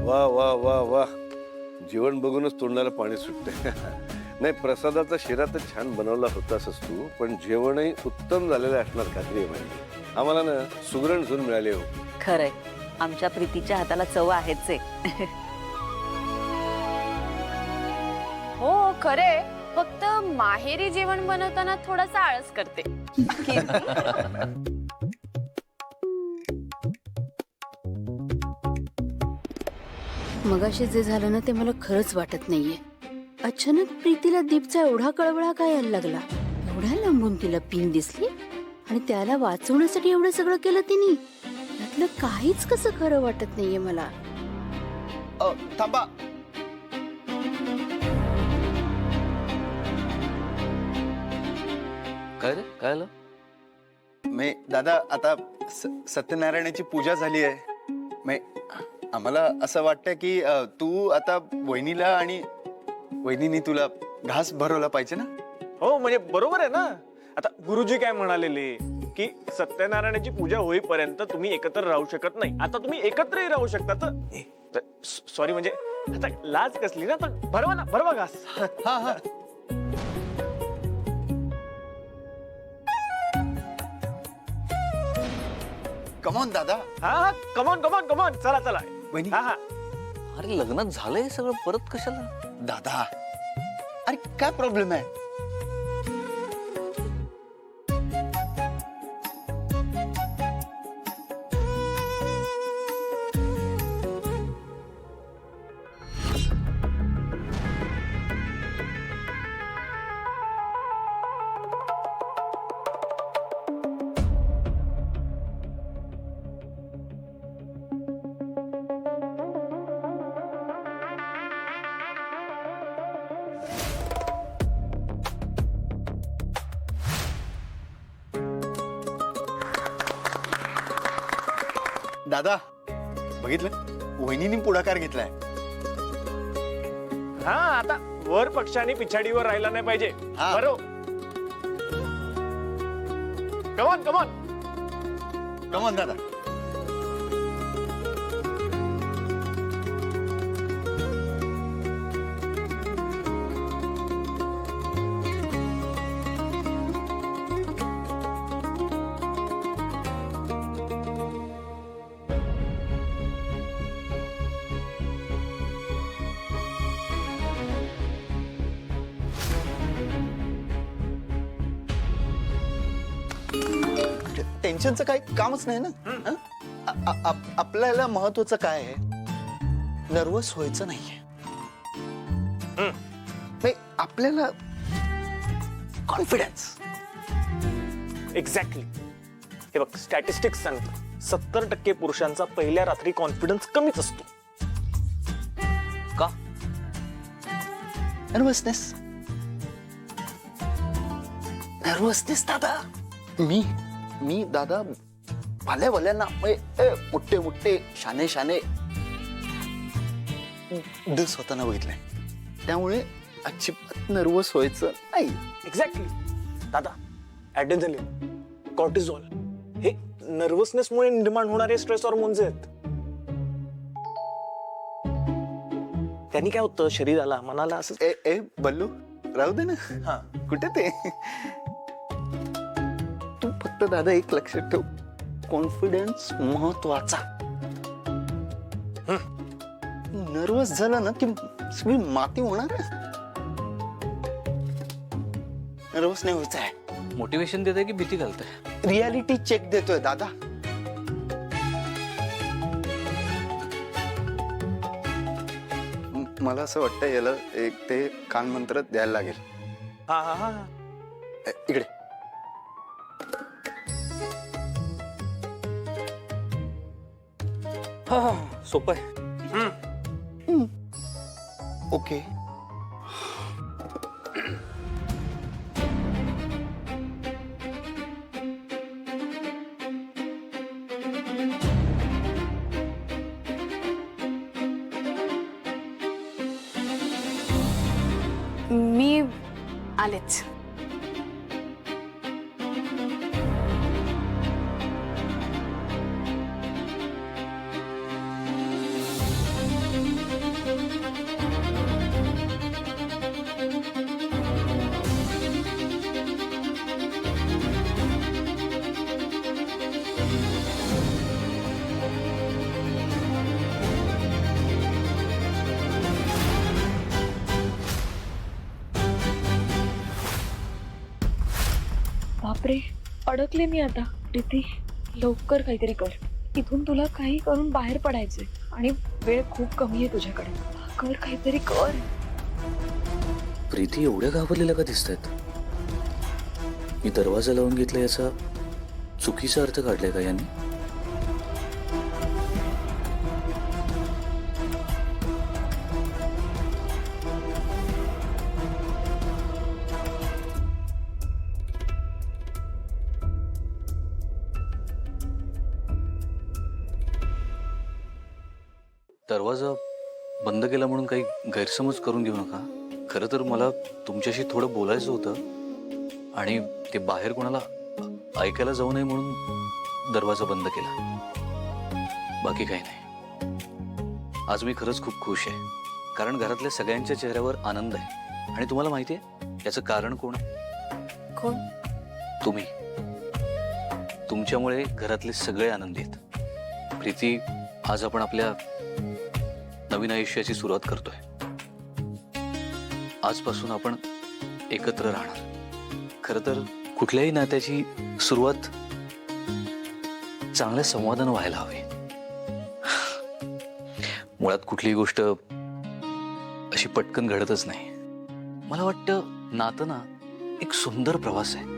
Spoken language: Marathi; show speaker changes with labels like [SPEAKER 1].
[SPEAKER 1] वा वा वा वा, जेवण बघूनच तोंडाला पाणी सुटते. नाही, प्रसादाचा शिरा तर छान बनवला होतास तू, पण जेवणही उत्तम झालेलं असणार खात्री आहे माझी. आम्हाला ना सुगरण झून मिळाले हो.
[SPEAKER 2] खरंय, आमच्या प्रीतीच्या हाताला चव आहेच आहे.
[SPEAKER 3] हो खरे, फक्त माहेरी जेवण बनवताना थोडासा आळस करते.
[SPEAKER 4] मगाशी जे झालं ना ते मला खरंच वाटत नाहीये. अचानक प्रीतीला दीपचा एवढा कळवळा काय यायला लागला? एवढ्या लांबून तिला पिन दिसली आणि त्याला वाचवण्यासाठी एवढं सगळं केलं तिने. यातलं काहीच कसं खरं वाटत नाहीये मला.
[SPEAKER 5] थांबा.
[SPEAKER 6] काय रे, काय आलं?
[SPEAKER 5] मी दादा आता सत्यनारायणाची पूजा झाली आहे. मी आम्हाला असं वाटतं की तू आता वहिनीला आणि वहिनीनी तुला घास भरवला पाहिजे ना.
[SPEAKER 7] हो म्हणजे बरोबर आहे ना. आता गुरुजी काय म्हणालेले की सत्यनारायणाची पूजा होईपर्यंत तुम्ही एकत्र राहू शकत नाही. आता तुम्ही एकत्रही राहू शकता. तर सॉरी, म्हणजे आता लाज कसली ना, तर भरवा ना, भरवा घास.
[SPEAKER 5] हा हा. कमॉन दादा.
[SPEAKER 7] हा हा, कमॉन कमॉन कमॉन, चला चला.
[SPEAKER 5] वहिनी.
[SPEAKER 7] हा हा.
[SPEAKER 6] अरे लग्नात झालंय सगळं, परत कशाला?
[SPEAKER 5] दादा, अरे काय प्रॉब्लेम आहे? दादा बघितलं, वहिनीने पुढाकार घेतलाय.
[SPEAKER 7] हा, आता वर पक्षाने पिछाडीवर राहिला नाही पाहिजे.
[SPEAKER 5] हा.
[SPEAKER 7] बरोबर. Come on come on.
[SPEAKER 5] कमॉन दादा. टेन्शनचं काही कामच नाही ना. हं? आपल्याला महत्वाचं काय आहे, नर्वस व्हायचं नाहीये. नाही, आपल्याला कॉन्फिडन्स.
[SPEAKER 7] एक्झॅक्टली. हे बघ, स्टॅटिस्टिक्स सांगतो 70% पुरुषांचा पहिल्या रात्री कॉन्फिडन्स कमीच असतो.
[SPEAKER 6] का?
[SPEAKER 5] नर्वसनेस. नर्वसनेस दादा. मी दादा भल्या मोठे मोठे शाने शाने डस होताना बघितलंय. त्यामुळे अजिबात नर्वस व्हायचं नाही.
[SPEAKER 7] एक्झॅक्टली. दादा, ऍड्रेनलिन, कॉर्टिझॉल हे नर्वसनेसमुळे निर्माण होणारे स्ट्रेस हॉर्मोन्स आहेत. त्यांनी काय होतं, शरीराला मनाला असं.
[SPEAKER 5] ए बल्लू, राहू दे ना.
[SPEAKER 7] हा,
[SPEAKER 5] कुठे ते. तू फक्त दादा एक लक्षात ठेव, कॉन्फिडन्स महत्वाचा. नर्वस झाला ना की सगळी माती होणार. नर्वस नाही व्हायचं आहे.
[SPEAKER 6] मोटिवेशन देते की भीती घालते?
[SPEAKER 5] रियालिटी चेक देतोय दादा. मला असं वाटतं याला एक ते कानमंत्र द्यायला लागेल.
[SPEAKER 7] हा हा हा.
[SPEAKER 5] इकडे.
[SPEAKER 6] हा, सोपं आहे.
[SPEAKER 5] ओके.
[SPEAKER 3] मी आलेच.
[SPEAKER 8] बापरे, अडकले मी आता. प्रीती, लवकर काहीतरी कर. इथून तुला काही करून बाहेर पडायचंय आणि वेळ खूप कमी आहे तुझ्याकडे. कर, काहीतरी कर.
[SPEAKER 6] प्रीती एवढ्या घाबरलेल्या का दिसत आहेत? मी दरवाजा लावून घेतला याचा चुकीचा अर्थ काढलाय का यांनी? दरवाजा बंद केला म्हणून काही गैरसमज करून घेऊ नका. खरं तर मला तुमच्याशी थोडं बोलायचं होतं आणि ते बाहेर कोणाला ऐकायला जाऊ नये म्हणून दरवाजा बंद केला. बाकी काही नाही. आज मी खरंच खूप खुश आहे, कारण घरातल्या सगळ्यांच्या चेहऱ्यावर आनंद आहे. आणि तुम्हाला माहिती आहे याचं कारण कोण आहे?
[SPEAKER 8] कोण?
[SPEAKER 6] तुम्ही. तुमच्यामुळे घरातले सगळे आनंदी आहेत. प्रीती, आज आपण आपल्या नवीन आयुष्याची सुरुवात करतोय. आजपासून आपण एकत्र राहणार. खरं तर कुठल्याही नात्याची सुरुवात चांगल्या संवादानं व्हायला हवी. मुळात कुठलीही गोष्ट अशी पटकन घडतच नाही. मला वाटतं नातं ना एक सुंदर प्रवास आहे.